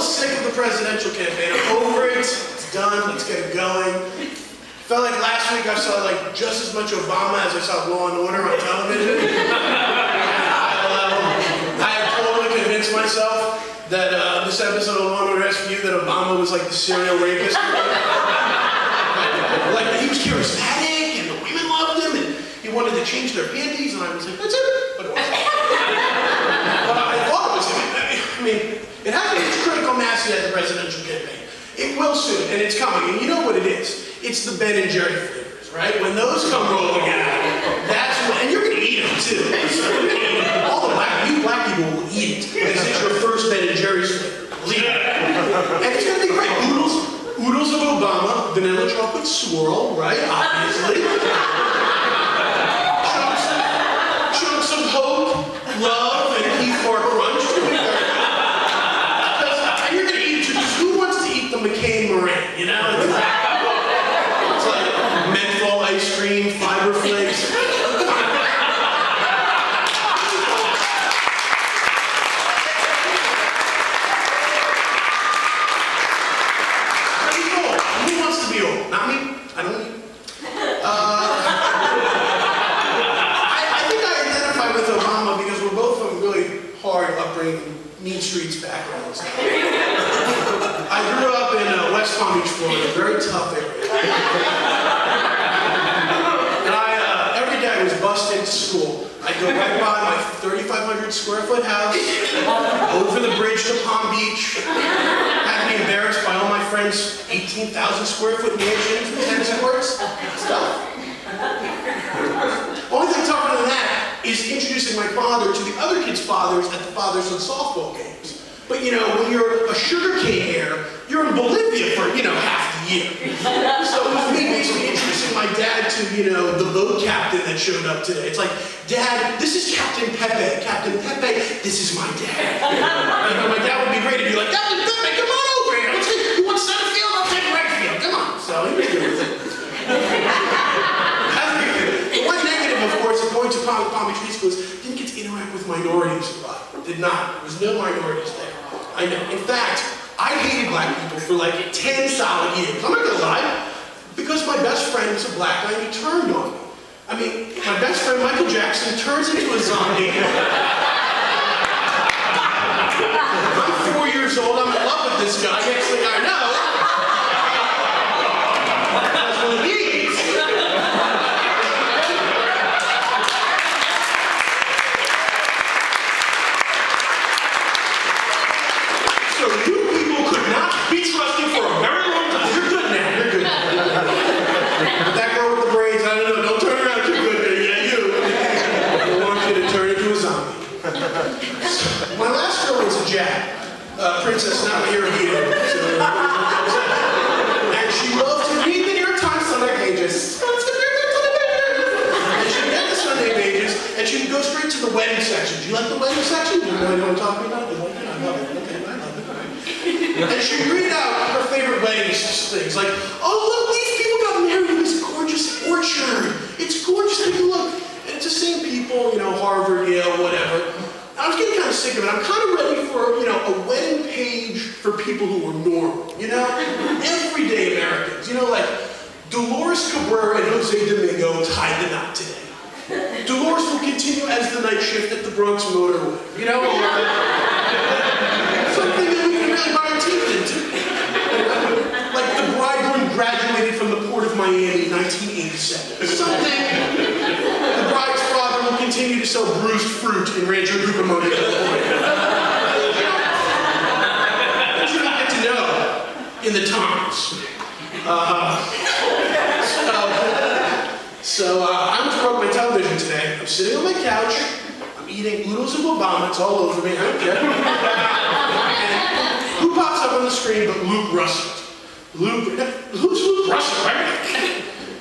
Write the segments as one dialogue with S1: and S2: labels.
S1: sick of the presidential campaign. I'm over it. It's done. Let's get it going. Felt like last week I saw like just as much Obama as I saw Law and Order on television. I had totally convinced myself that this episode of Law and Order SVU that Obama was like the serial rapist. Like he was charismatic and the women loved him and he wanted to change their panties and I was like, that's it. But it wasn't. But I thought it was him. I mean, it hasn't reached critical mass yet, the presidential campaign. It will soon, and it's coming. And you know what it is? It's the Ben and Jerry flavors, right? When those come rolling out, that's when, and you're going to eat them too. So you're gonna eat them. All the black people will eat it. Because it's your first Ben and Jerry's flavor. Believe it. And it's going to be great. Oodles of Obama, vanilla chocolate swirl, right? Obviously. Chunks of hope, love, and Keith Bar crunch. And you're going to eat it too, because who wants to eat the McCain meringue, you know? It's like menthol ice cream, fiber flakes. Not me. I don't eat. I think I identify with Obama because we're both from really hard upbringing, mean streets backgrounds. I grew up in West Palm Beach, Florida, a very tough area. And every day I was bused into school. I'd go right by my 3,500 square foot house, over the bridge to Palm Beach, had to be embarrassed by all my friends' 18,000 square foot mansions with tennis courts, stuff. Only thing tougher than that is introducing my father to the other kids' fathers at the fathers and softball games. But you know, when you're a sugarcane heir, you're in Bolivia for, you know, half the year. So it was me basically introducing my dad to, you know, the boat captain that showed up today. It's like, Dad, this is Captain Pepe. Captain Pepe, this is my dad. You know, my dad would be great to be like, Captain Pepe, come on over here. Let's take, you want center field? I'll take right field. Come on. So he was good with it. The one negative, of course, of going to Palm Beach High School is didn't get to interact with minorities a lot. Did not. There was no minorities there. I know. In fact, I hated black people for like 10 solid years. I'm not gonna lie. Because my best friend was a black guy and he turned on me. I mean, my best friend Michael Jackson turns into a zombie. I'm 4 years old, I'm in love with this guy. Next thing I know, that's one of these. So you people could not be trusted for a very long time. You're good now, you're good. But that girl with the braids, I don't know, don't turn around too good there. Yeah, you. I want you to turn into a zombie. So, my last girl was a Jack. Princess, not here either. So, and she loved to read the New York Times Sunday pages. And she'd get the Sunday pages, and she'd go straight to the wedding section. Do you like the wedding section? You know what I'm talking about? You like it? I love it. Okay, I love it. And she'd read out her favorite wedding things, like, oh, look, these people got married in this gorgeous orchard. It's gorgeous. Take a look. And it's the same people, you know, Harvard, Yale, whatever. I was getting kind of sick of it. I'm kind of ready for, you know, a wedding page for people who are normal, you know? Everyday Americans. You know, like Dolores Cabrera and Jose Domingo tied the knot today. Dolores will continue as the night shift at the Bronx Motorway. You know? Something that we can really buy our teeth into. Like the bridegroom graduated from the Port of Miami in 1987. Something. The bride's father will continue to sell bruised fruit in Rancho Cucamonga, California. That you don't get to know in the Times. So I almost broke my television today. I'm sitting on my couch. I'm eating oodles of Obama. It's all over me. I don't care. And who pops up on the screen but Luke Russert? Who's Luke Russert, right?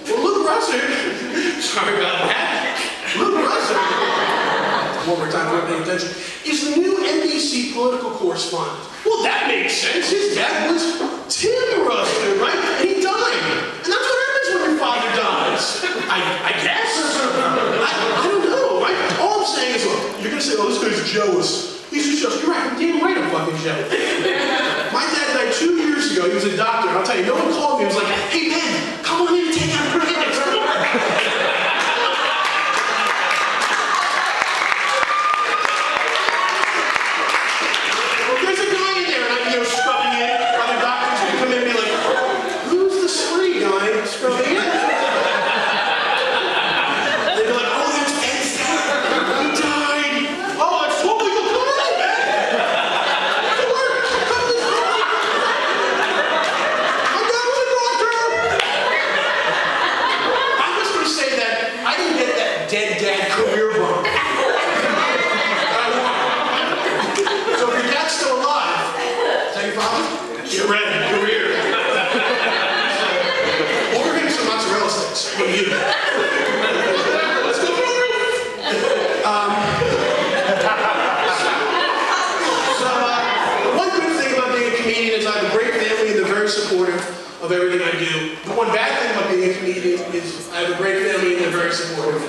S1: Well, Luke Russert, sorry about that. Luke Russert, one more time, I'm paying attention, is the new NBC political correspondent. Well, that makes sense. His dad was Tim Russert, right? And he died. And that's what happens when your father dies. I guess. I don't know, right? All I'm saying is, look, you're going to say, oh, this guy's jealous. He's just jealous. You're right. I'm damn right I'm fucking jealous. My years ago, he was a doctor, and I'll tell you, no one called me, he was like, hey man, come on in and take out her appendix. There's a guy in there, and I'm, scrubbing in. Other doctors would come in and be like, who's the sweaty guy scrubbing in? They'd be like, oh, that's Ed's dad. He died. Oh, that's totally good. Come on in, man. Come work. Come this way. My dad was a doctor. I'm just going to say that I didn't get that dead dad career bump. So if your dad's still alive, is that your father? Get ready, career. Order him some mozzarella sticks. What do you do? Let's go for it. One good thing about being a comedian is I have a great family and they're very supportive of everything I do. The one bad thing about being a comedian is I have a great family and they're very supportive.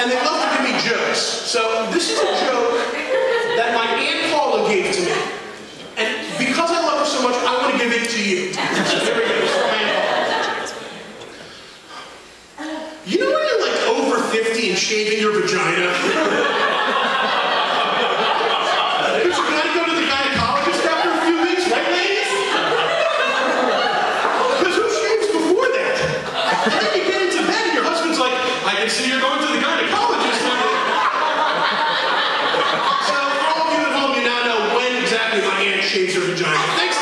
S1: And they love to give me jokes. So this is a joke that my Aunt Paula gave to me. And because I love her so much, I want to give it to you. So here we go. It's from Aunt Paula. You know when you're like over 50 and shaving your vagina? Because you gotta go to the gynecologist after a few weeks, right ladies? Because who shaves before that? And then you get into bed and your husband's like, I can see you're going to the gynecologist. So for all of you at home, you now know when exactly my aunt shaves her vagina. Thanks